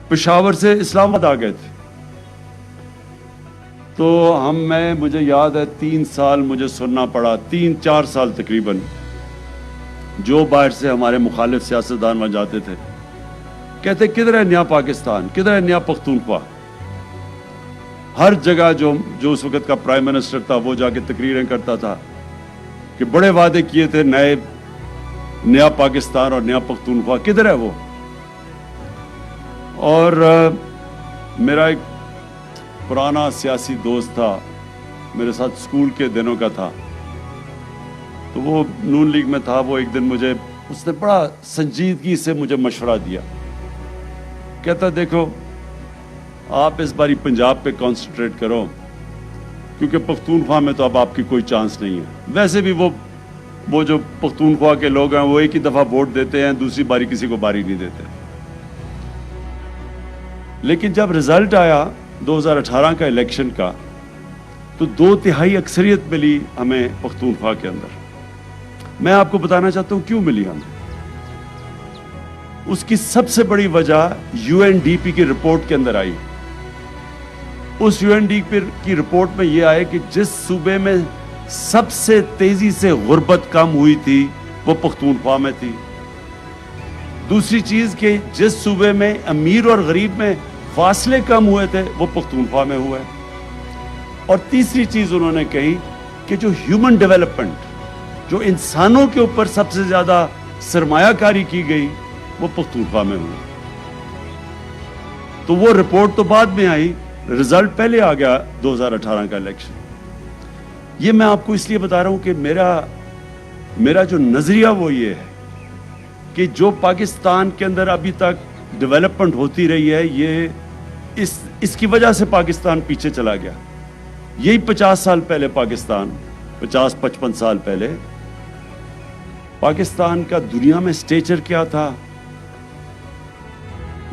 پشاور سے اسلام آباد آ گئے تھے. تو مجھے یاد ہے 3 سال مجھے سننا پڑا، 3-4 سال تقریباً، جو باہر سے ہمارے مخالف سیاستدان وہاں جاتے تھے، کہتے کدھر ہے نیا پاکستان، کدھر ہے نیا پختونخوا. ہر جگہ جو اس وقت کا پرائم منسٹر تھا وہ جا کے تقریریں کرتا تھا کہ بڑے وعدے کیے تھے نیا پاکستان اور نیا پختونخوا، کدھر ہے وہ. اور میرا ایک پرانا سیاسی دوست تھا، میرے ساتھ اسکول کے دنوں کا تھا، تو وہ نون لیگ میں تھا. وہ ایک دن اس نے بڑا سنجیدگی سے مجھے مشورہ دیا. کہتا دیکھو آپ اس باری پنجاب پہ کانسنٹریٹ کرو، کیونکہ پختونخوا میں تو اب آپ کی کوئی چانس نہیں ہے. ویسے بھی وہ جو پختونخوا کے لوگ ہیں وہ ایک ہی دفعہ ووٹ دیتے ہیں، دوسری باری کسی کو باری نہیں دیتے. لیکن جب رزلٹ آیا 2018 کا الیکشن کا، تو 2/3 اکثریت ملی ہمیں پختونخوا کے اندر. میں آپ کو بتانا چاہتا ہوں کیوں ملی ہمیں. اس کی سب سے بڑی وجہ UNDP کی رپورٹ کے اندر آئی. اس UNDP کی رپورٹ میں یہ آئے کہ جس صوبے میں سب سے تیزی سے غربت کم ہوئی تھی وہ پختونخوا میں تھی. دوسری چیز کہ جس صوبے میں امیر اور غریب میں فاصلے کم ہوئے تھے وہ پختونخوا میں ہوئے. اور تیسری چیز انہوں نے کہی کہ جو ہیومن ڈیولپمنٹ، جو انسانوں کے اوپر سب سے زیادہ سرمایہ کاری کی گئی، وہ پختونخوا میں ہوئی. تو وہ رپورٹ تو بعد میں آئی، رزلٹ پہلے آ گیا 2018 کا الیکشن. یہ میں آپ کو اس لیے بتا رہا ہوں کہ میرا جو نظریہ وہ یہ ہے کہ جو پاکستان کے اندر ابھی تک ڈیولپمنٹ ہوتی رہی ہے، یہ اس کی وجہ سے پاکستان پیچھے چلا گیا. یہی 50 سال پہلے پاکستان، 50-55 سال پہلے پاکستان کا دنیا میں سٹیچر کیا تھا.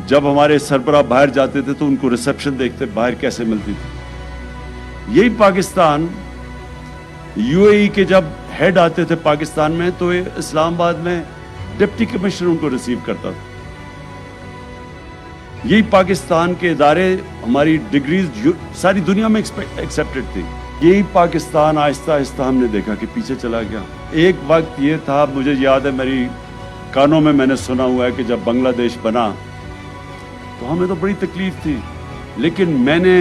جب ہمارے سربراہ باہر جاتے تھے تو ان کو ریسیپشن دیکھتے باہر کیسے ملتی تھی. یہی پاکستان UAE کے جب ہیڈ آتے تھے پاکستان میں تو اسلام آباد میں ڈپٹی کمشنر ان کو ریسیو کرتا تھا. یہی پاکستان کے ادارے، ہماری ڈگریز ساری دنیا میں ایکسیپٹڈ تھی. یہی پاکستان آہستہ آہستہ ہم نے دیکھا کہ پیچھے چلا گیا. ایک وقت یہ تھا، مجھے یاد ہے، میری کانوں میں نے سنا ہوا ہے کہ جب بنگلہ دیش بنا تو ہمیں تو بڑی تکلیف تھی، لیکن میں نے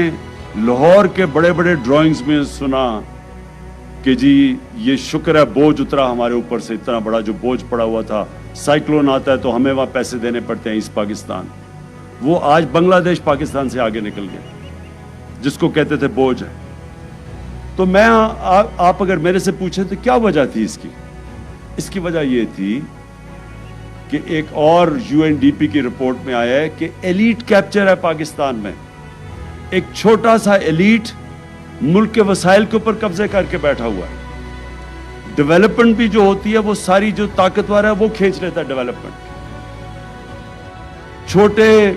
لاہور کے بڑے بڑے ڈرائنگز میں سنا کہ جی یہ شکر ہے بوجھ اترا ہمارے اوپر سے، اتنا بڑا جو بوجھ پڑا ہوا تھا، سائیکلون آتا ہے تو ہمیں وہاں پیسے دینے پڑتے ہیں ایسٹ پاکستان. وہ آج بنگلہ دیش پاکستان سے آگے نکل گیا، جس کو کہتے تھے بوجھ ہے. تو آپ اگر میرے سے پوچھیں تو کیا وجہ تھی اس کی وجہ یہ تھی کہ ایک اور UNDP کی رپورٹ میں آیا ہے کہ ایلیٹ کیپچر ہے پاکستان میں. ایک چھوٹا سا ایلیٹ ملک کے وسائل کے اوپر قبضے کر کے بیٹھا ہوا ہے. ڈیولپمنٹ بھی جو ہوتی ہے وہ ساری جو طاقتور ہے وہ کھینچ لیتا ہے ڈیولپمنٹ. چھوٹے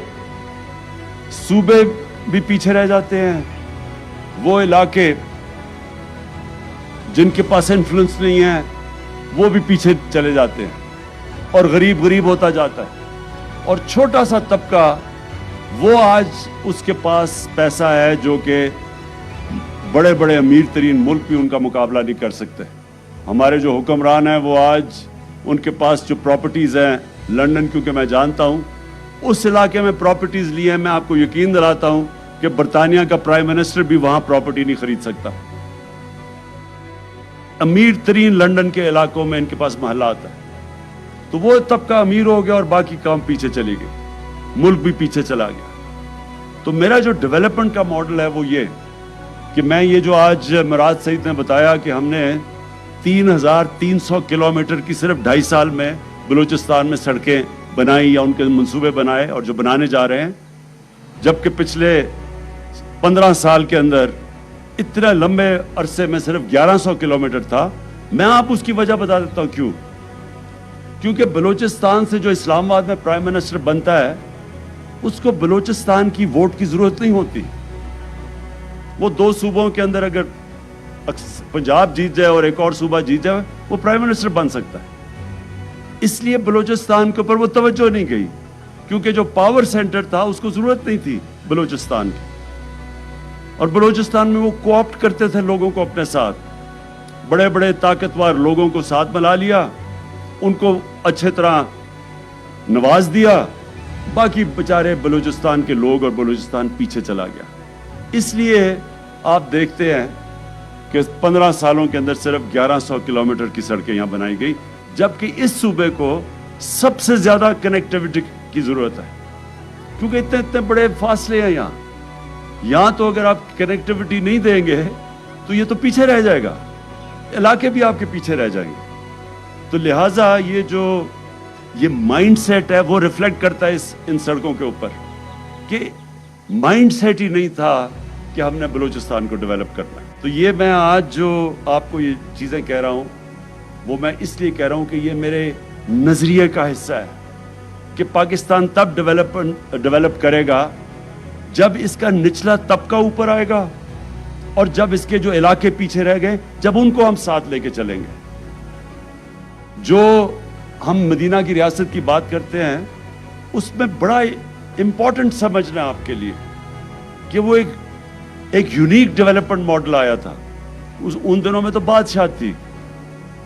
صوبے بھی پیچھے رہ جاتے ہیں، وہ علاقے جن کے پاس انفلوئنس نہیں ہے وہ بھی پیچھے چلے جاتے ہیں، اور غریب ہوتا جاتا ہے. اور چھوٹا سا طبقہ وہ آج اس کے پاس پیسہ ہے جو کہ بڑے بڑے امیر ترین ملک بھی ان کا مقابلہ نہیں کر سکتے. ہمارے جو حکمران ہیں وہ آج ان کے پاس جو پراپرٹیز ہیں لنڈن، کیونکہ میں جانتا ہوں اس علاقے میں پراپرٹیز لی ہیں، میں آپ کو یقین دلاتا ہوں کہ برطانیہ کا پرائم منسٹر بھی وہاں پراپرٹی نہیں خرید سکتا. امیر ترین لنڈن کے علاقوں میں ان کے پاس محلات ہیں. تو وہ طبقہ امیر ہو گیا اور باقی کام پیچھے چلی گئی، ملک بھی پیچھے چلا گیا. تو میرا جو ڈیولپمنٹ کا ماڈل ہے وہ یہ کہ میں یہ جو آج مراد سعید نے بتایا کہ ہم نے 3300 کلومیٹر کی صرف 2.5 سال میں بلوچستان میں سڑکیں بنائی یا ان کے منصوبے بنائے اور جو بنانے جا رہے ہیں، جبکہ پچھلے 15 سال کے اندر اتنا لمبے عرصے میں صرف 1100 کلومیٹر تھا. میں آپ اس کی وجہ بتا دیتا ہوں کیونکہ بلوچستان سے جو اسلام آباد میں پرائم منسٹر بنتا ہے اس کو بلوچستان کی ووٹ کی ضرورت نہیں ہوتی. وہ 2 صوبوں کے اندر اگر پنجاب جیت جائے اور ایک اور صوبہ جیت جائے وہ پرائم منسٹر بن سکتا ہے. اس لیے بلوچستان کے اوپر وہ توجہ نہیں گئی. کیونکہ جو پاور سینٹر تھا اس کو ضرورت نہیں تھی بلوچستان کی، اور بلوچستان میں وہ کوآپٹ کرتے تھے لوگوں کو اپنے ساتھ، بڑے بڑے طاقتور لوگوں کو ساتھ ملا لیا، ان کو اچھے طرح نواز دیا، باقی بیچارے بلوچستان کے لوگ اور بلوچستان پیچھے چلا گیا۔ اس لیے آپ دیکھتے ہیں کہ 15 سالوں کے اندر صرف 1100 کلومیٹر کی سڑکیں یہاں بنائی گئی، جبکہ اس صوبے کو سب سے زیادہ کنیکٹیوٹی کی ضرورت ہے، کیونکہ اتنے بڑے فاصلے ہیں یہاں تو اگر آپ کنیکٹیوٹی نہیں دیں گے تو یہ تو پیچھے رہ جائے گا، علاقے بھی آپ کے پیچھے رہ جائیں گے۔ تو لہٰذا یہ مائنڈ سیٹ ہے، وہ ریفلیکٹ کرتا ہے ان سڑکوں کے اوپر کہ مائنڈ سیٹ ہی نہیں تھا کہ ہم نے بلوچستان کو ڈیولپ کرنا ہے۔ تو یہ میں آج جو آپ کو یہ چیزیں کہہ رہا ہوں وہ میں اس لیے کہہ رہا ہوں کہ یہ میرے نظریے کا حصہ ہے کہ پاکستان تب ڈیولپ کرے گا جب اس کا نچلا طبقہ اوپر آئے گا، اور جب اس کے جو علاقے پیچھے رہ گئے جب ان کو ہم ساتھ لے کے چلیں گے۔ جو ہم مدینہ کی ریاست کی بات کرتے ہیں اس میں بڑا امپورٹنٹ سمجھنا آپ کے لیے کہ وہ ایک یونیک ڈیولپمنٹ ماڈل آیا تھا۔ ان دنوں میں تو بادشاہ تھی،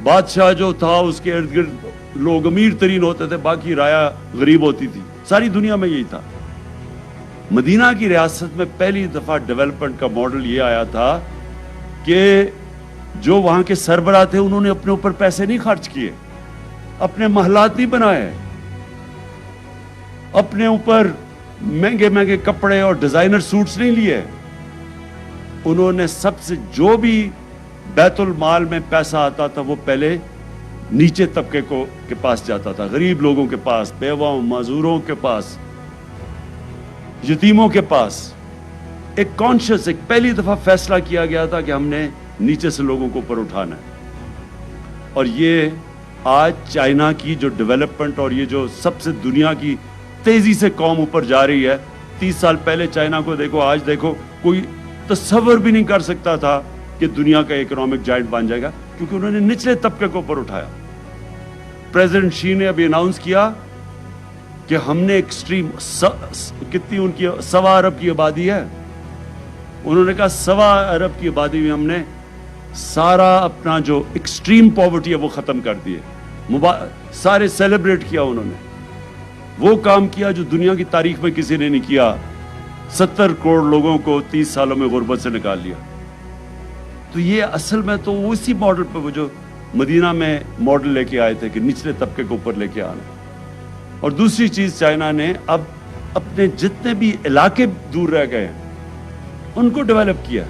بادشاہ جو تھا اس کے ارد گرد لوگ امیر ترین ہوتے تھے، باقی رایا غریب ہوتی تھی، ساری دنیا میں یہی تھا۔ مدینہ کی ریاست میں پہلی دفعہ ڈیولپمنٹ کا ماڈل یہ آیا تھا کہ جو وہاں کے سربراہ تھے انہوں نے اپنے اوپر پیسے نہیں خرچ کیے، اپنے محلات نہیں بنائے، اپنے اوپر مہنگے مہنگے کپڑے اور ڈیزائنر سوٹس نہیں لیے، انہوں نے سب سے جو بھی بیت المال میں پیسہ آتا تھا وہ پہلے نیچے طبقے کے پاس جاتا تھا، غریب لوگوں کے پاس، بیواؤں معذوروں کے پاس، یتیموں کے پاس۔ ایک کانشیس، ایک پہلی دفعہ فیصلہ کیا گیا تھا کہ ہم نے نیچے سے لوگوں کو اوپر اٹھانا ہے۔ اور یہ آج چائنا کی جو ڈیولپمنٹ اور یہ جو سب سے دنیا کی تیزی سے قوم اوپر جا رہی ہے، 30 سال پہلے چائنا کو دیکھو، آج دیکھو، کوئی تصور بھی نہیں کر سکتا تھا کہ دنیا کا اکنامک جائنٹ بن جائے گا، کیونکہ انہوں نے نچلے طبقے کو اوپر اٹھایا۔ پریزیڈنٹ شی نے ابھی اناؤنس کیا کہ ہم نے ایکسٹریم کتنی ان کی 1.25 ارب کی آبادی ہے، انہوں نے کہا 1.25 ارب کی آبادی میں ہم نے سارا اپنا جو ایکسٹریم پاورٹی ہے وہ ختم کر دی ہے، سارے سیلیبریٹ کیا انہوں نے، وہ کام کیا جو دنیا کی تاریخ میں کسی نے نہیں کیا، 70 کروڑ لوگوں کو 30 سالوں میں غربت سے نکال لیا۔ تو یہ اصل میں تو اسی ماڈل پہ وہ جو مدینہ میں ماڈل لے کے آئے تھے کہ نچلے طبقے کو اوپر لے کے آنا۔ اور دوسری چیز چائنا نے اب اپنے جتنے بھی علاقے دور رہ گئے ہیں ان کو ڈیولپ کیا۔